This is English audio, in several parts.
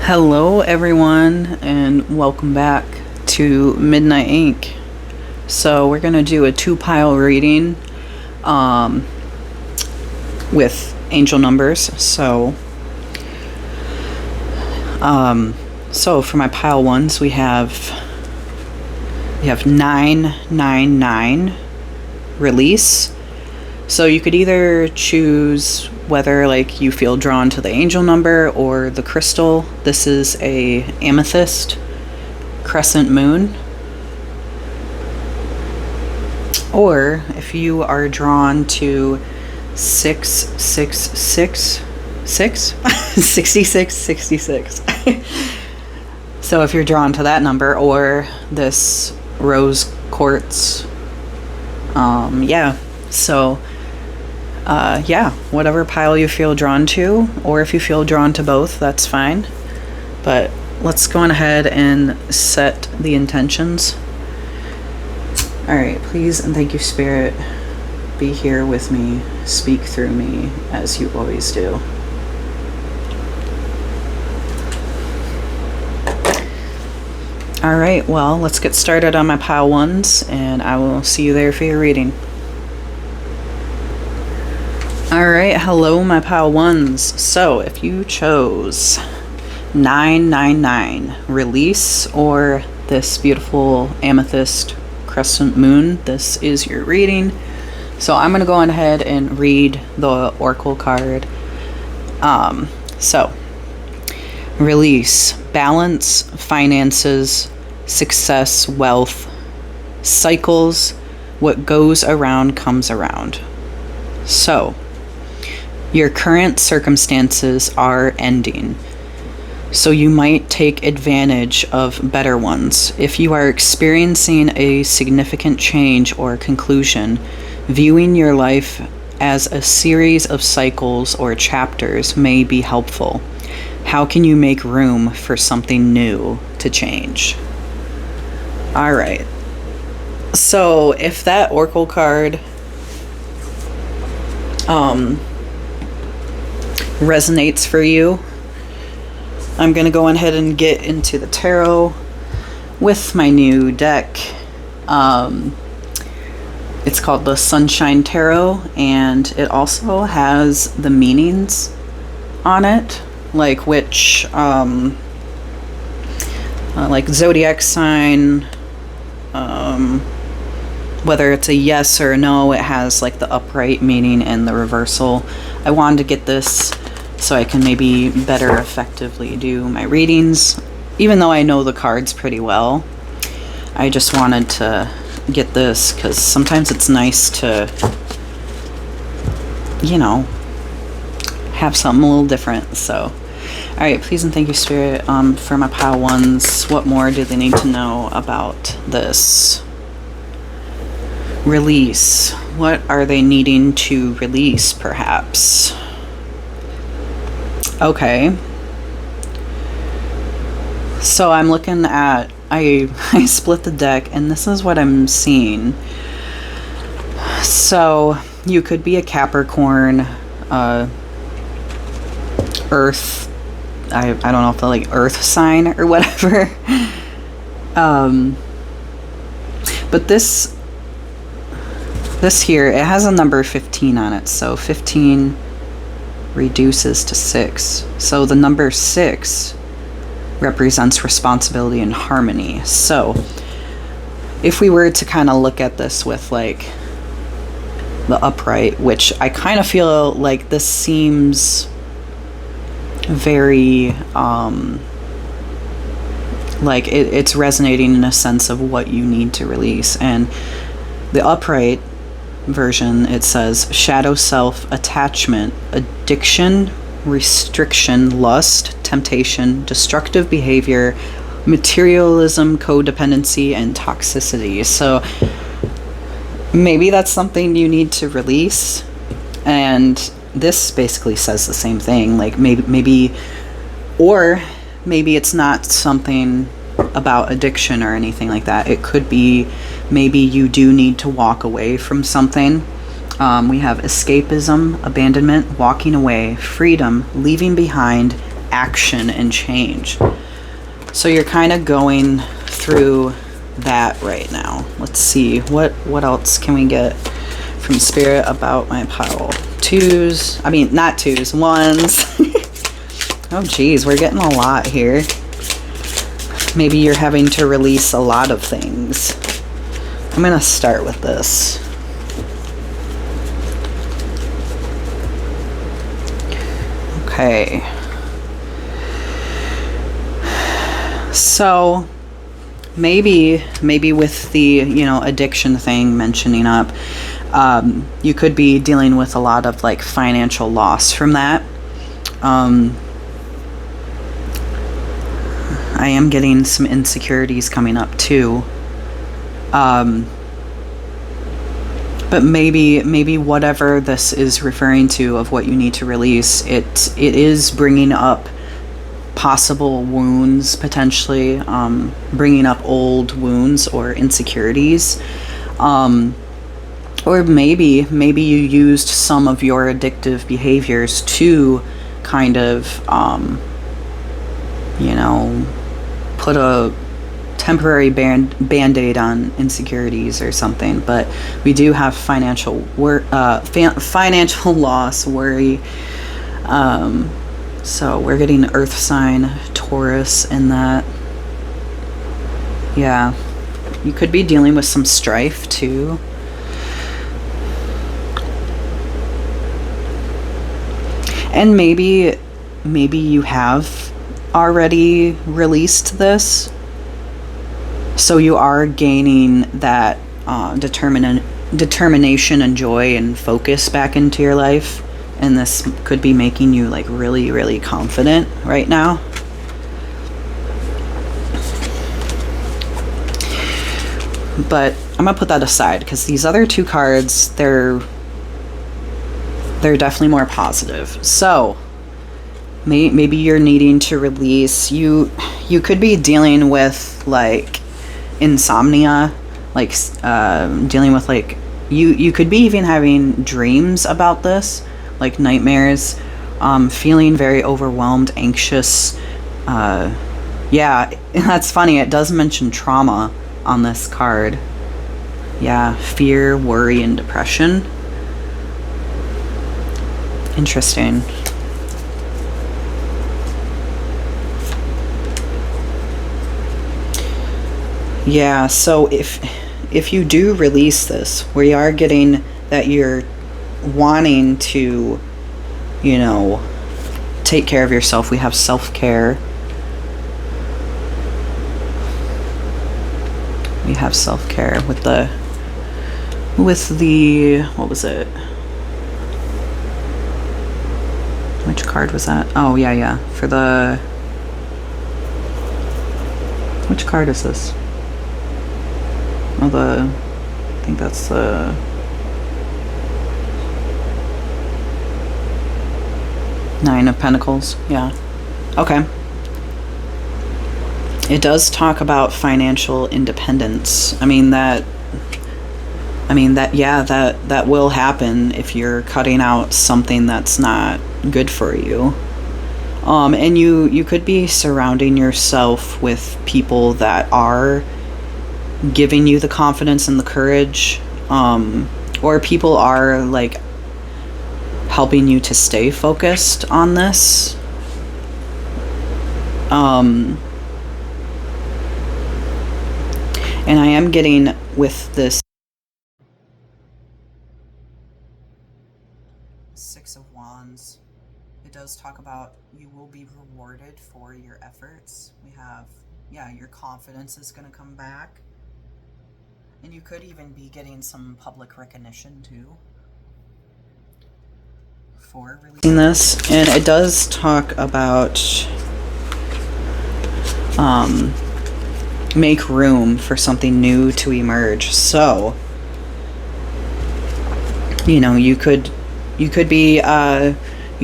Hello, everyone, and welcome back to Midnight Ink. So we're gonna do a two-pile reading with angel numbers. So for my pile ones, we have 999 release. So you could either choose whether you feel drawn to the angel number or the crystal. This is a amethyst crescent moon. Or if you are drawn to 666 6666. So if you're drawn to that number or this rose quartz, whatever pile you feel drawn to, or if you feel drawn to both, that's fine. But let's go on ahead and set the intentions. Alright, please and thank you, Spirit, be here with me, speak through me as you always do. Alright, well, let's get started on my pile ones, and I will see you there for your reading. Alright, hello my pile ones. So if you chose 999 release or this beautiful amethyst crescent moon, this is your reading. So I'm going to go on ahead and read the oracle card. So release, balance, finances, success, wealth, cycles, what goes around comes around. So your current circumstances are ending, so you might take advantage of better ones. If you are experiencing a significant change or conclusion, viewing your life as a series of cycles or chapters may be helpful. How can you make room for something new to change? All right. So if that oracle card resonates for you, I'm going to go ahead and get into the tarot with my new deck. It's called the Sunshine Tarot, and it also has the meanings on it, like which like zodiac sign, whether it's a yes or a no. It has like the upright meaning and the reversal. I wanted to get this so I can maybe better effectively do my readings, even though I know the cards pretty well. I just wanted to get this because sometimes it's nice to, have something a little different. So alright, please and thank you, Spirit, for my pile ones. What more do they need to know about this? Release. What are they needing to release, perhaps? Okay. So I'm looking at, I split the deck, and this is what I'm seeing. So you could be a Capricorn, Earth, I don't know if they're like Earth sign or whatever. But this here, it has a number 15 on it, so 15 reduces to 6. So the number 6 represents responsibility and harmony. So if we were to kind of look at this with like the upright, which I kind of feel like this seems very like it's resonating in a sense of what you need to release. And the upright version, it says shadow self, attachment, addiction, restriction, lust, temptation, destructive behavior, materialism, codependency, and toxicity. So maybe that's something you need to release. And this basically says the same thing. Like maybe it's not something about addiction or anything like that. It could be maybe you do need to walk away from something. We have escapism, abandonment, walking away, freedom, leaving behind, action and change. So you're kind of going through that right now. Let's see, what else can we get from Spirit about my pile? Twos, I mean, not twos, ones. Oh geez, we're getting a lot here. Maybe you're having to release a lot of things. I'm gonna start with this. Okay. So maybe with the, addiction thing mentioning up, you could be dealing with a lot of like financial loss from that. I am getting some insecurities coming up too. But maybe whatever this is referring to of what you need to release, it is bringing up possible wounds, potentially, bringing up old wounds or insecurities. Or maybe you used some of your addictive behaviors to kind of, put a temporary band-aid on insecurities or something. But we do have financial loss, worry. So we're getting earth sign Taurus in that. Yeah, you could be dealing with some strife too. And maybe you have already released this, so you are gaining that determination and joy and focus back into your life, and this could be making you like really, really confident right now. But I'm gonna put that aside because these other two cards, they're definitely more positive. So maybe you're needing to release, you could be dealing with like insomnia, like dealing with like you could be even having dreams about this, like nightmares, feeling very overwhelmed, anxious. Yeah, that's funny, it does mention trauma on this card. Yeah, fear, worry, and depression. Interesting. Yeah, so if you do release this, we are getting that you're wanting to, take care of yourself. We have self-care. We have self-care with the what was it? Which card was that? Oh, yeah. For the... Which card is this? Oh, I think that's the... Nine of Pentacles. Yeah. Okay. It does talk about financial independence. I mean that will happen if you're cutting out something that's not good for you. And you could be surrounding yourself with people that are giving you the confidence and the courage, or people are like helping you to stay focused on this. And I am getting with this Six of Wands, it does talk about you will be rewarded for your efforts. We have, your confidence is going to come back. And you could even be getting some public recognition too for releasing this. And it does talk about make room for something new to emerge. So, you could be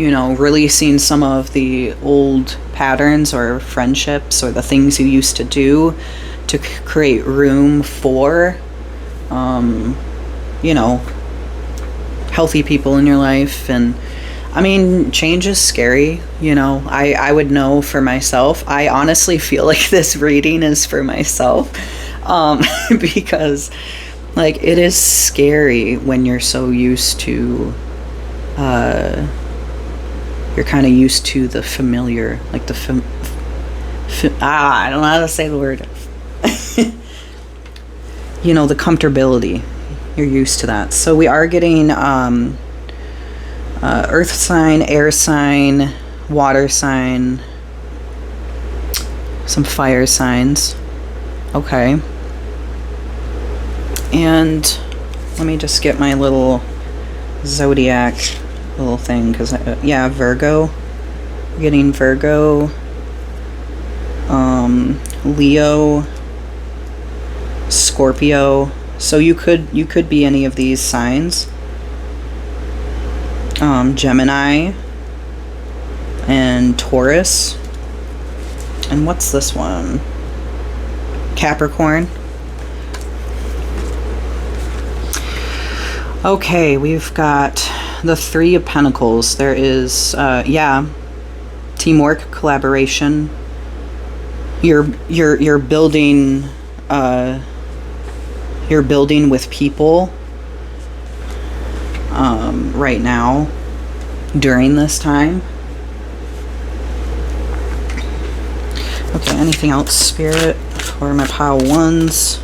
releasing some of the old patterns or friendships or the things you used to do to create room for healthy people in your life. And I mean, change is scary, you know. I would know for myself. I honestly feel like this reading is for myself. Um, because, like, it is scary when you're so used to, you're kind of used to the familiar, like I don't know how to say the word. You know, the comfortability. You're used to that. So we are getting, earth sign, air sign, water sign, some fire signs. Okay. And let me just get my little zodiac little thing, because yeah, Virgo. We're getting Virgo, Leo, Scorpio. So you could be any of these signs. Gemini and Taurus. And what's this one? Capricorn. Okay, we've got the Three of Pentacles. There is, teamwork, collaboration. You're building, you're building with people, right now, during this time. Okay, anything else, Spirit, for my pile ones?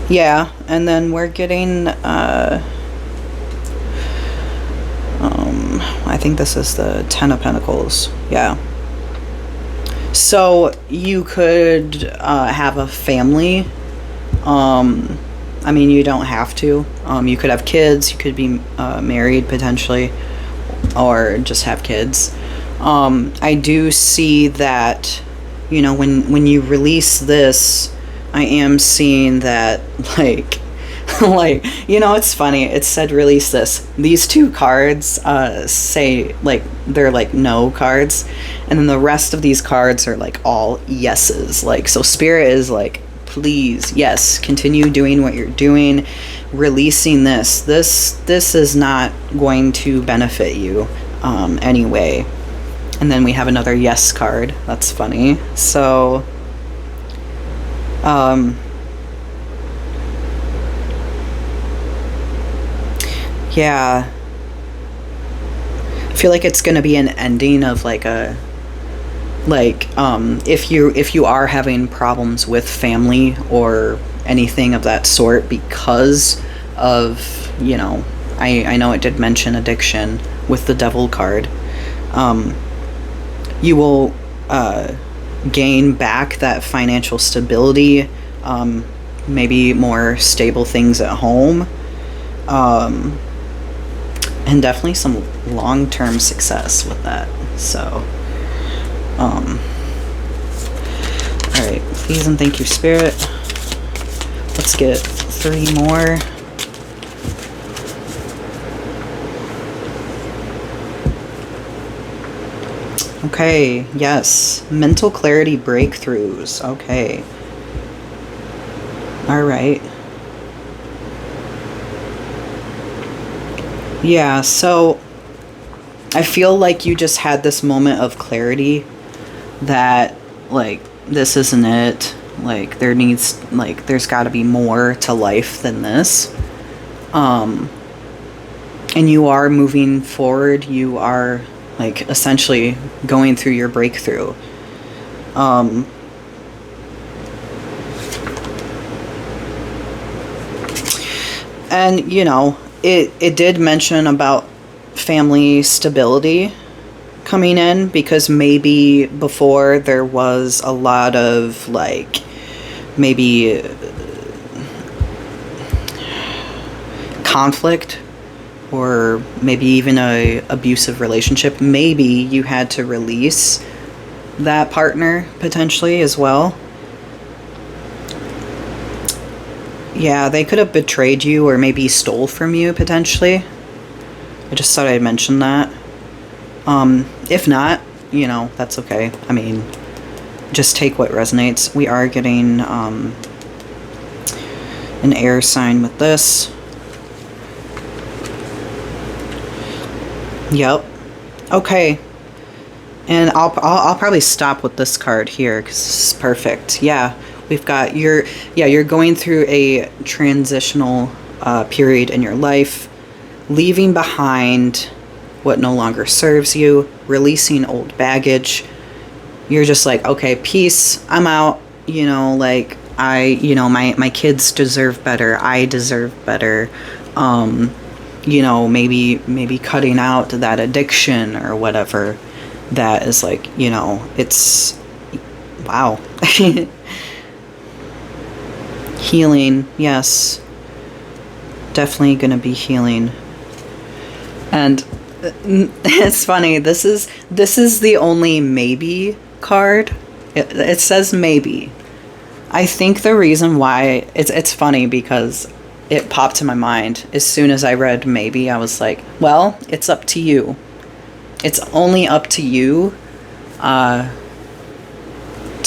Yeah, and then we're getting, I think this is the Ten of Pentacles. Yeah. So you could have a family. I mean, you don't have to. You could have kids. You could be married potentially, or just have kids. I do see that, you know, when you release this, I am seeing that, like, like, you know, it's funny. It said release this. These two cards say, like, they're like no cards, and then the rest of these cards are like all yeses. Like, so Spirit is like, please, yes, continue doing what you're doing, releasing this. This is not going to benefit you anyway. And then we have another yes card. That's funny. So yeah, I feel like it's gonna be an ending of like a, like, if you are having problems with family or anything of that sort because of, you know, I know it did mention addiction with the Devil card. You will gain back that financial stability, maybe more stable things at home, and definitely some long-term success with that. So all right, please and thank you, Spirit. Let's get 3 more. Okay, yes, mental clarity breakthroughs. Okay, all right. Yeah, so I feel like you just had this moment of clarity that, like, this isn't it. Like, there's got to be more to life than this. And you are moving forward. You are, like, essentially going through your breakthrough. And, you know, it did mention about family stability coming in, because maybe before there was a lot of, like, maybe conflict, or maybe even a abusive relationship. Maybe you had to release that partner potentially as well. Yeah, they could have betrayed you or maybe stole from you potentially. I just thought I'd mention that. If not, you know, that's okay. I mean, just take what resonates. We are getting an air sign with this. Yep. Okay. And I'll probably stop with this card here because this is perfect. Yeah, we've got you're going through a transitional period in your life, leaving behind what no longer serves you, releasing old baggage. You're just like, okay, peace, I'm out. Like my kids deserve better. I deserve better. Maybe cutting out that addiction or whatever. That is like, it's wow. Healing, yes. Definitely gonna be healing. And it's funny, this is the only maybe card. It says maybe. I think the reason why it's funny because it popped in my mind as soon as I read maybe. I was like, well, it's up to you. It's only up to you to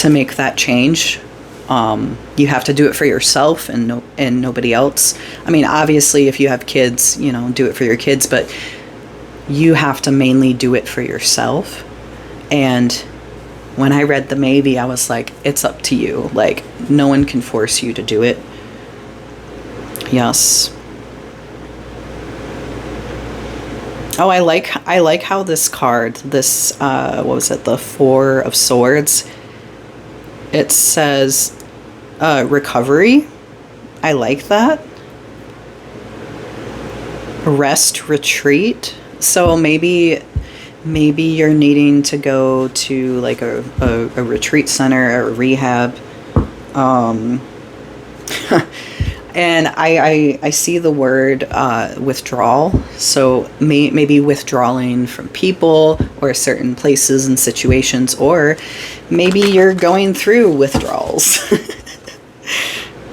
make that change. You have to do it for yourself and nobody else. I mean, obviously, if you have kids, do it for your kids, but you have to mainly do it for yourself. And when I read the maybe, I was like, it's up to you. Like, no one can force you to do it. Yes. Oh, I like how this card, this what was it, the Four of Swords, it says recovery. I like that. Rest, retreat. So maybe you're needing to go to like a retreat center or a rehab. And I see the word withdrawal, so maybe withdrawing from people or certain places and situations, or maybe you're going through withdrawals.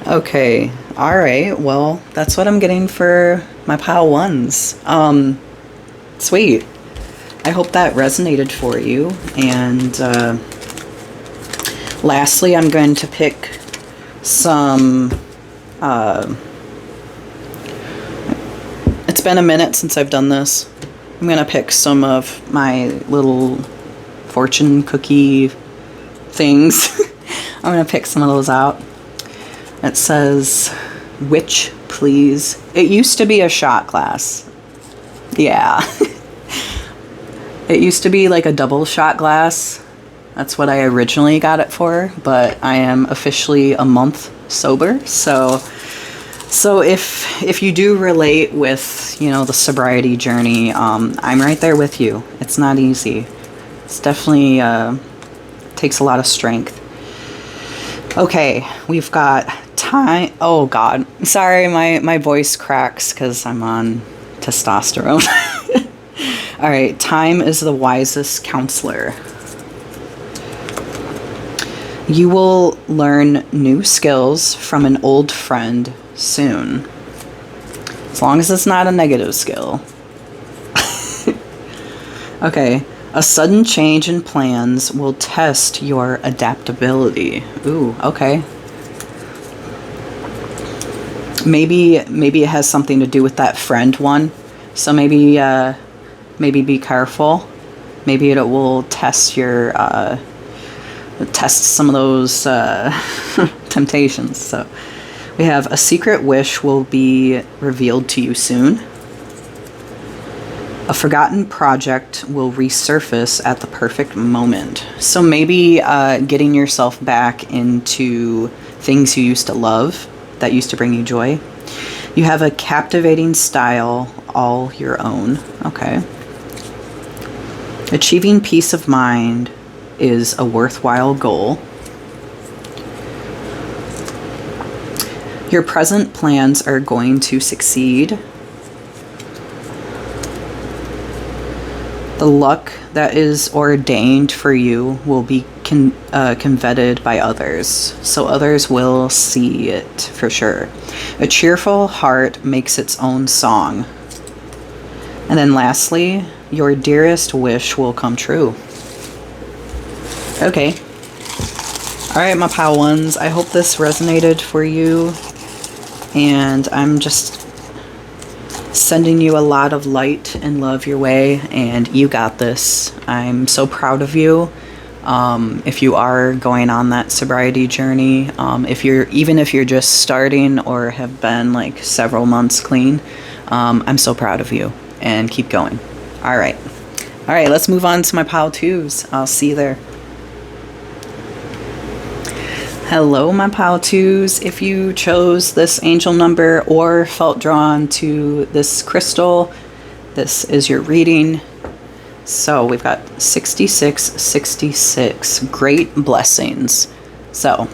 Okay, all right, well, that's what I'm getting for my pile ones. Sweet. I hope that resonated for you. And lastly, I'm going to pick some... it's been a minute since I've done this. I'm gonna pick some of my little fortune cookie things. I'm gonna pick some of those out. It says, "Witch, please." It used to be a shot glass. Yeah. It used to be like a double shot glass. That's what I originally got it for, but I am officially a month sober, so if you do relate with the sobriety journey, I'm right there with you. It's not easy. It's definitely takes a lot of strength. Okay, we've got time. Oh God, sorry, my voice cracks because I'm on testosterone. All right, time is the wisest counselor. You will learn new skills from an old friend soon. As long as it's not a negative skill. Okay. A sudden change in plans will test your adaptability. Ooh, okay. Maybe it has something to do with that friend one. So maybe be careful. Maybe it will test your test some of those temptations. So we have a secret wish will be revealed to you soon. A forgotten project will resurface at the perfect moment. So maybe getting yourself back into things you used to love that used to bring you joy. You have a captivating style all your own. Okay. Achieving peace of mind is a worthwhile goal. Your present plans are going to succeed. The luck that is ordained for you will be coveted by others, so others will see it for sure. A cheerful heart makes its own song. And then lastly, your dearest wish will come true. Okay. All right, my pal ones, I hope this resonated for you. And I'm just Sending you a lot of light and love your way, and you got this. I'm so proud of you. If you are going on that sobriety journey, if you're just starting or have been like several months clean, I'm so proud of you, and keep going. All right, let's move on to my pile twos. I'll see you there. Hello, my pile twos. If you chose this angel number or felt drawn to this crystal, this is your reading. So we've got 6666, great blessings. So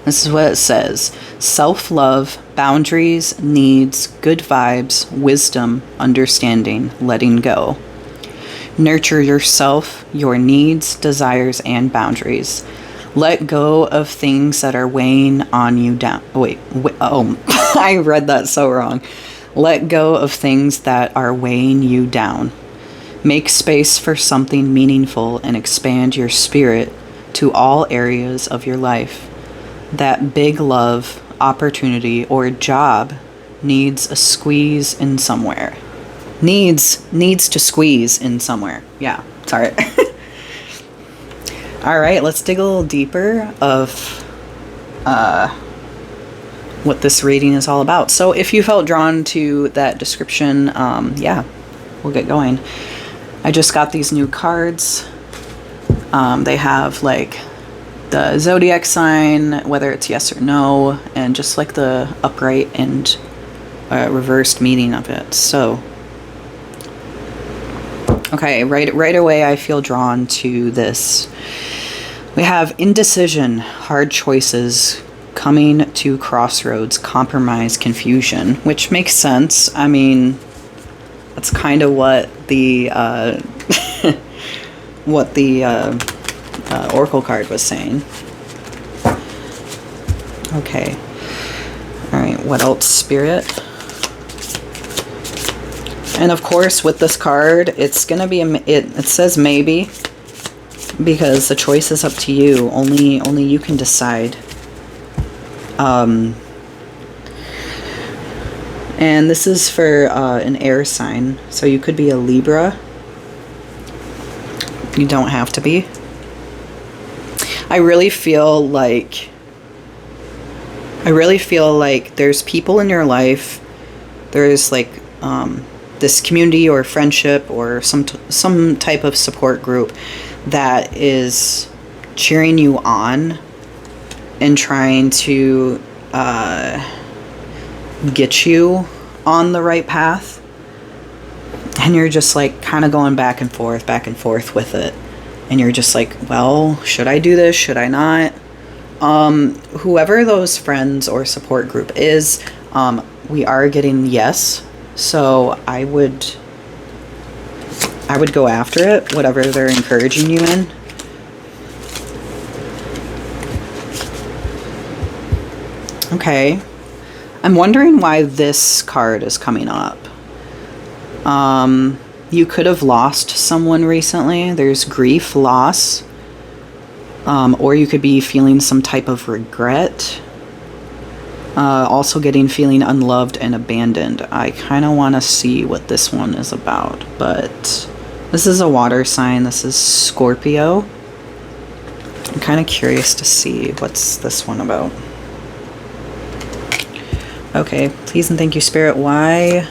this is what it says: self-love, boundaries, needs, good vibes, wisdom, understanding, letting go. Nurture yourself, your needs, desires, and boundaries. Let go of things that are weighing on you down. I read that so wrong. Let go of things that are weighing you down. Make space for something meaningful and expand your spirit to all areas of your life. That big love, opportunity, or job needs a squeeze in somewhere. Needs to squeeze in somewhere. Yeah, sorry. All right, let's dig a little deeper of what this reading is all about. So if you felt drawn to that description, yeah, we'll get going. I just got these new cards. They have like the zodiac sign, whether it's yes or no, and just like the upright and reversed meaning of it. So, okay, right away I feel drawn to this. We have indecision, hard choices, coming to crossroads, compromise, confusion, which makes sense. I mean, that's kind of what the oracle card was saying. Okay. All right. What else, Spirit? And of course, with this card, it's gonna be it says maybe, because the choice is up to you. Only you can decide. And this is for an air sign, so you could be a Libra. You don't have to be. I really feel like there's people in your life. There's like this community or friendship or some type of support group that is cheering you on and trying to get you on the right path, and you're just like kind of going back and forth with it, and you're just like, well, should I do this, should I not? Whoever those friends or support group is, we are getting yes, so I would go after it, whatever they're encouraging you in. Okay. I'm wondering why this card is coming up. You could have lost someone recently. There's grief, loss. Or you could be feeling some type of regret. Also feeling unloved and abandoned. I kind of want to see what this one is about. But this is a water sign. This is Scorpio. I'm kind of curious to see what's this one about. Okay, please and thank you, Spirit. Why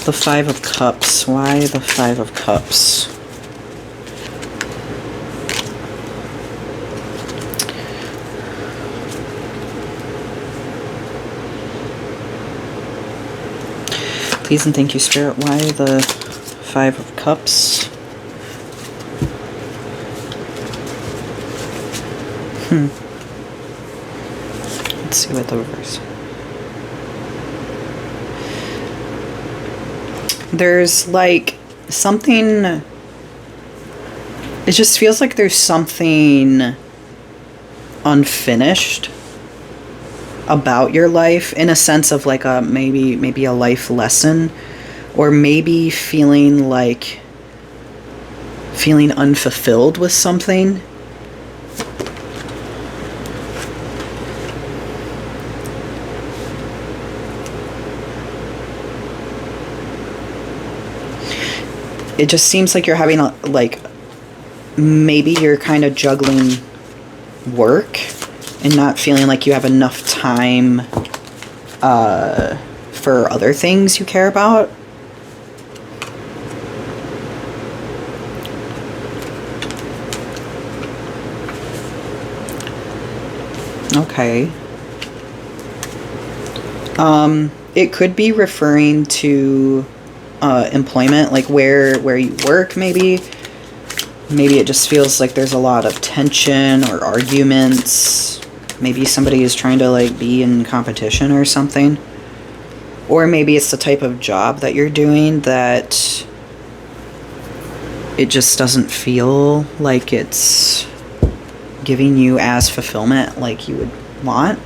the Five of Cups? Why the Five of Cups? Please and thank you, Spirit. Why the Five of Cups? Let's see what the reverse. There's like something, it just feels like there's something unfinished about your life, in a sense of like a maybe a life lesson, or maybe feeling unfulfilled with something. it just seems like you're having a, like, maybe you're kind of juggling work and not feeling like you have enough time for other things you care about. Okay. It could be referring to employment, like where you work, maybe. Maybe it just feels like there's a lot of tension or arguments. Maybe somebody is trying to like be in competition or something. Or maybe it's the type of job that you're doing that it just doesn't feel like it's giving you as fulfillment like you would want.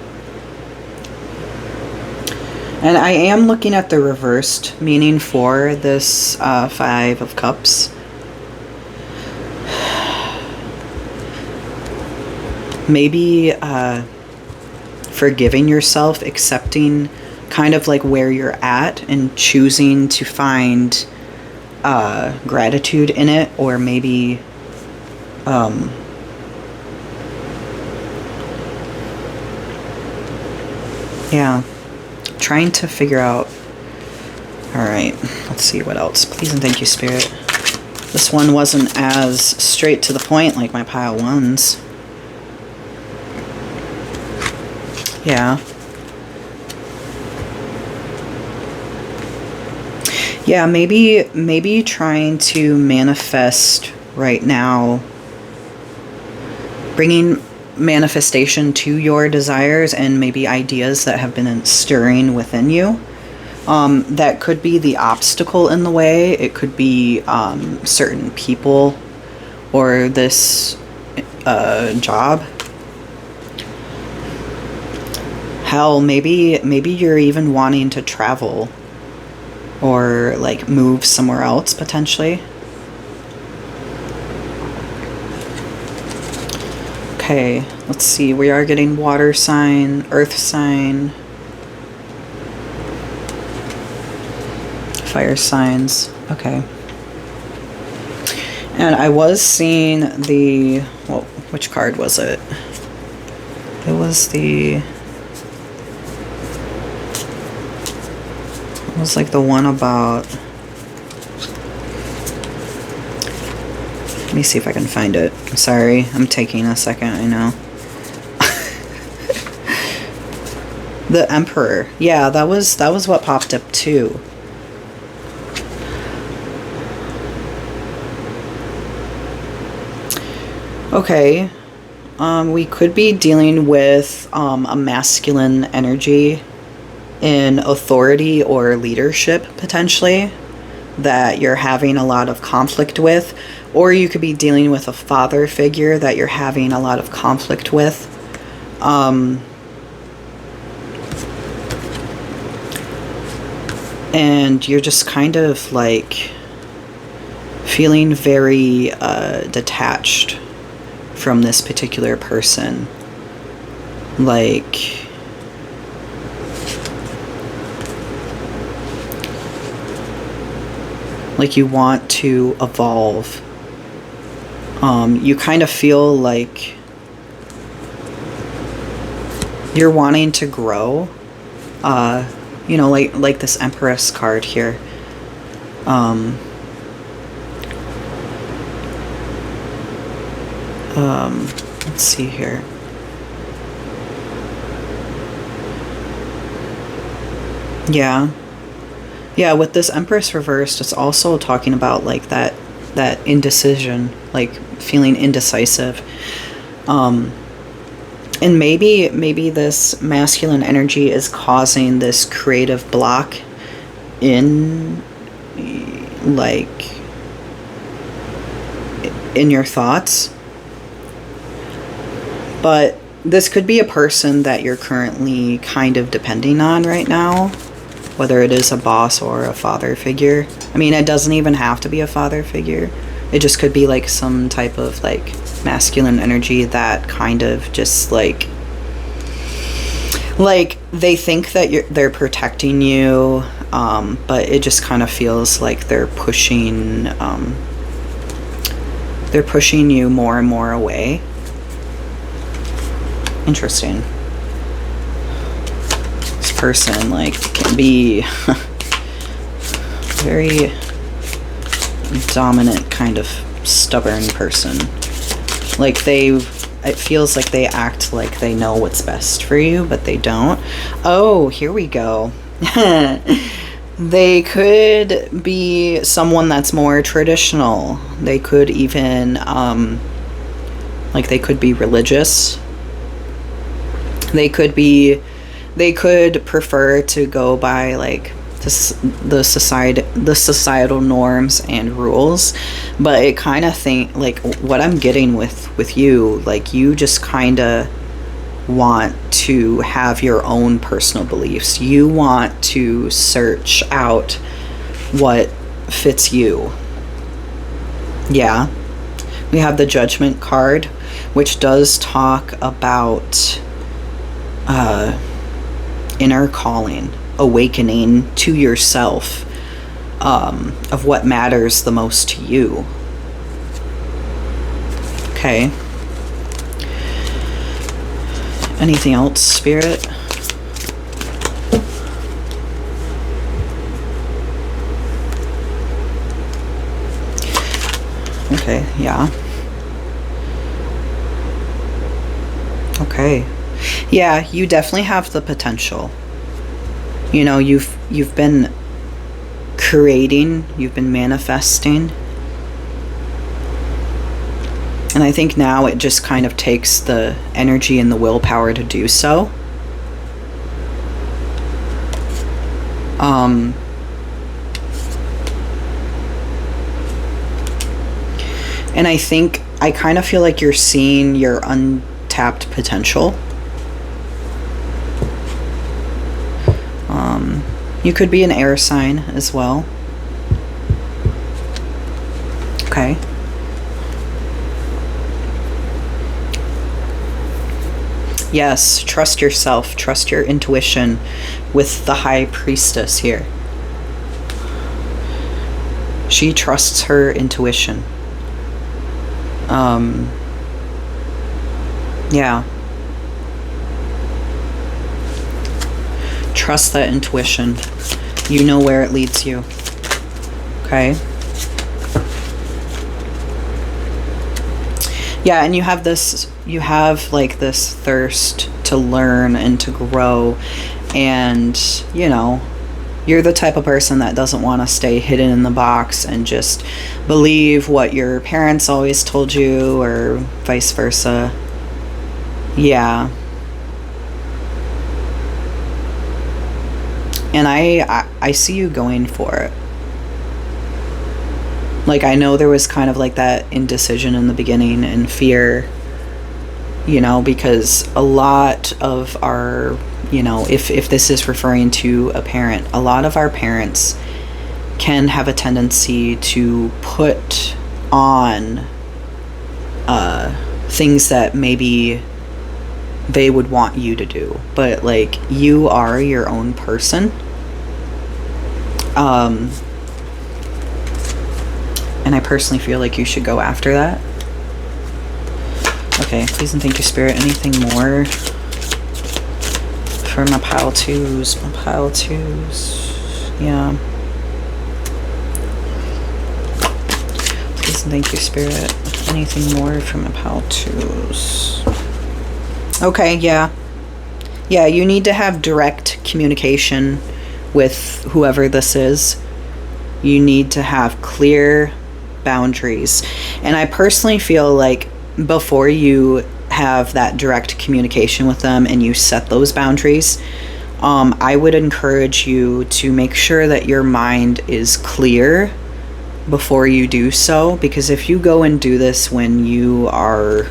And I am looking at the reversed meaning for this Five of Cups. Maybe forgiving yourself, accepting kind of like where you're at and choosing to find gratitude in it, or maybe yeah, trying to figure out. All right, let's see what else. Please and thank you, Spirit. This one wasn't as straight to the point like my pile ones. Yeah. Yeah, maybe trying to manifest right now, bringing manifestation to your desires and maybe ideas that have been stirring within you. That could be the obstacle in the way. It could be certain people or this job. Hell, maybe you're even wanting to travel or like move somewhere else potentially. Okay, let's see. We are getting water sign, earth sign, fire signs. Okay. And I was seeing the, well, which card was it? It was the, it was like the one about, let me see if I can find it. I'm sorry, I'm taking a second, I know. The Emperor. Yeah, that was what popped up too. Okay. We could be dealing with a masculine energy in authority or leadership potentially that you're having a lot of conflict with, or you could be dealing with a father figure that you're having a lot of conflict with. And you're just kind of like feeling very detached from this particular like you want to evolve. You kind of feel like you're wanting to grow. You know, like this Empress card here. Let's see here. Yeah, with this Empress reversed, it's also talking about like that indecision, like feeling indecisive. And maybe this masculine energy is causing this creative block in like in your thoughts. But this could be a person that you're currently kind of depending on right now, whether it is a boss or a father figure. I mean, it doesn't even have to be a father figure. It just could be like some type of like masculine energy that kind of just like they think that they're protecting you. but it just kind of feels like they're pushing you more and more away. Interesting. This person like can be very dominant, kind of stubborn person. Like it feels like they act like they know what's best for you, but they don't. Oh, here we go. They could be someone that's more traditional. They could even, like they could be religious. They could prefer to go by like the societal norms and rules, but it kind of like what I'm getting with you, like you just kind of want to have your own personal beliefs. You want to search out what fits you. Yeah. We have the Judgment card, which does talk about inner calling, awakening to yourself, of what matters the most to you. Okay. Anything else, Spirit? Okay, yeah. Okay. Yeah, you definitely have the potential. You know, you've been creating, you've been manifesting. And I think now it just kind of takes the energy and the willpower to do so. And I kind of feel like you're seeing your untapped potential. You could be an air sign as well. Okay. Yes, trust yourself, trust your intuition with the High Priestess here. She trusts her intuition. Yeah. Trust that intuition. You know where it leads you. Okay? Yeah, and you have like this thirst to learn and to grow, and you know, you're the type of person that doesn't want to stay hidden in the box and just believe what your parents always told you or vice versa. Yeah. And I see you going for it. Like, I know there was kind of like that indecision in the beginning and fear, you know, because a lot of our, you know, if this is referring to a parent, a lot of our parents can have a tendency to put on things that maybe they would want you to do, but like you are your own person. And I personally feel like you should go after that. Okay, please and thank you, Spirit. Anything more for my pile twos? My pile twos. Yeah. Please and thank you, Spirit. Anything more for my pile twos? Okay, yeah. Yeah, you need to have direct communication with whoever this is. You need to have clear boundaries. And I personally feel like before you have that direct communication with them and you set those boundaries, I would encourage you to make sure that your mind is clear before you do so, because if you go and do this when you are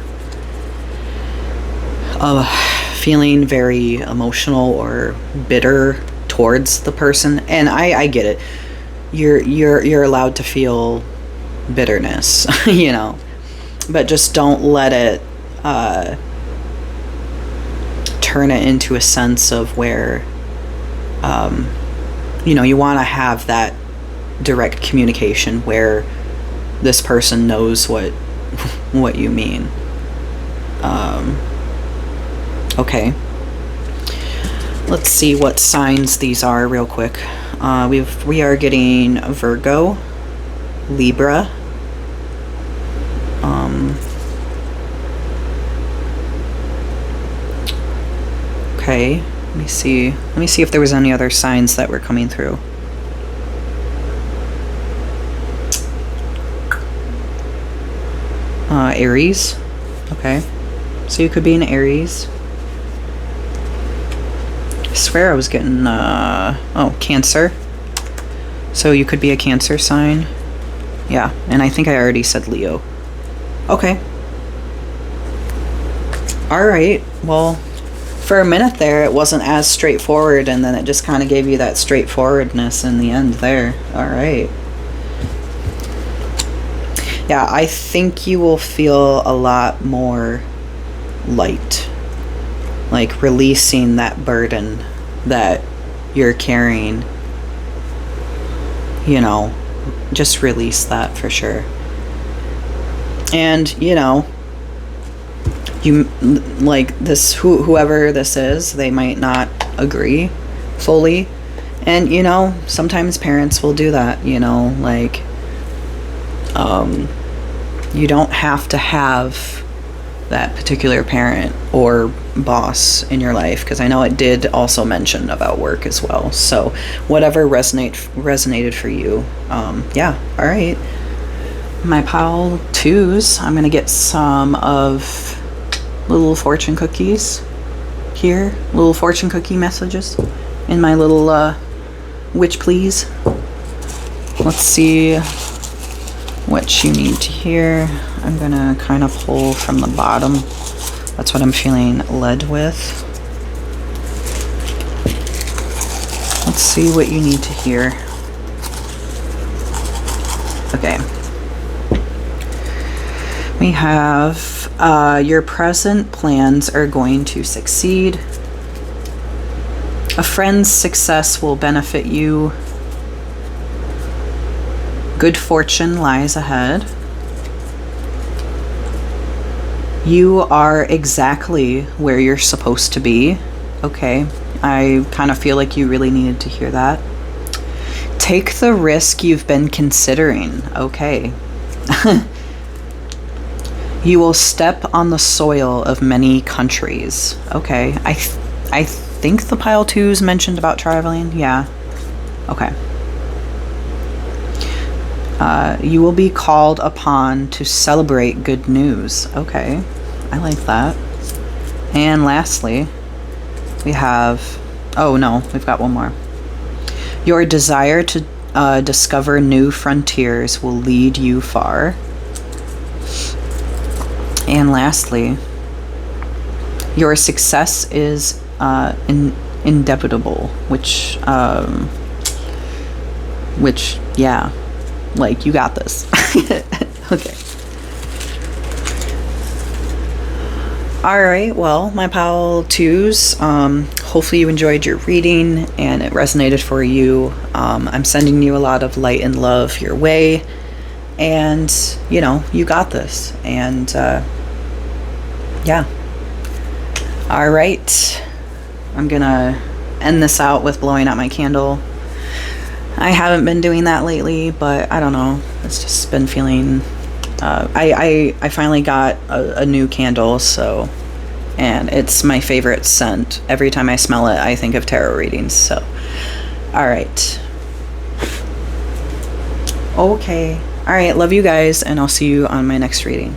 feeling very emotional or bitter towards the person, and I get it, you're allowed to feel bitterness, you know, but just don't let it turn it into a sense of where you want to have that direct communication where this person knows what you mean. Okay. Let's see what signs these are real quick. We are getting Virgo, Libra, okay, let me see if there was any other signs that were coming through. Aries, okay, so you could be an Aries. I swear I was getting Cancer, so you could be a Cancer sign. Yeah, and I think I already said Leo. Okay. Alright, well, for a minute there it wasn't as straightforward, and then it just kind of gave you that straightforwardness in the end there. Alright. Yeah, I think you will feel a lot more light. Like releasing that burden that you're carrying. Just release that for sure. And, you like this, whoever this is, they might not agree fully. And, sometimes parents will do that, like, you don't have to have that particular parent or boss in your life, because I know it did also mention about work as well. So whatever resonated for you. Yeah, all right. My pile 2s, I'm gonna get some of little fortune cookies here, little fortune cookie messages in my little witch please. Let's see what you need to hear. I'm gonna kind of pull from the bottom. That's what I'm feeling led with. Let's see what you need to hear. Okay. We have your present plans are going to succeed. A friend's success will benefit you. Good fortune lies ahead. You are exactly where you're supposed to be. Okay, I kind of feel like you really needed to hear that. Take the risk you've been considering. Okay. You will step on the soil of many countries. Okay, I think the pile 2s mentioned about traveling. Yeah. Okay. You will be called upon to celebrate good news. Okay, I like that. And lastly, we have, oh no, we've got one more. Your desire to discover new frontiers will lead you far. And lastly, your success is inevitable, which, yeah. Like, you got this. Okay. Alright, well, my pile 2s, hopefully you enjoyed your reading and it resonated for you. I'm sending you a lot of light and love your way. And, you got this. And, yeah. Alright. I'm gonna end this out with blowing out my candle. I haven't been doing that lately, but I don't know. It's just been feeling... I finally got a new candle, so... And it's my favorite scent. Every time I smell it, I think of tarot readings, so... Alright. Okay. Alright, love you guys, and I'll see you on my next reading.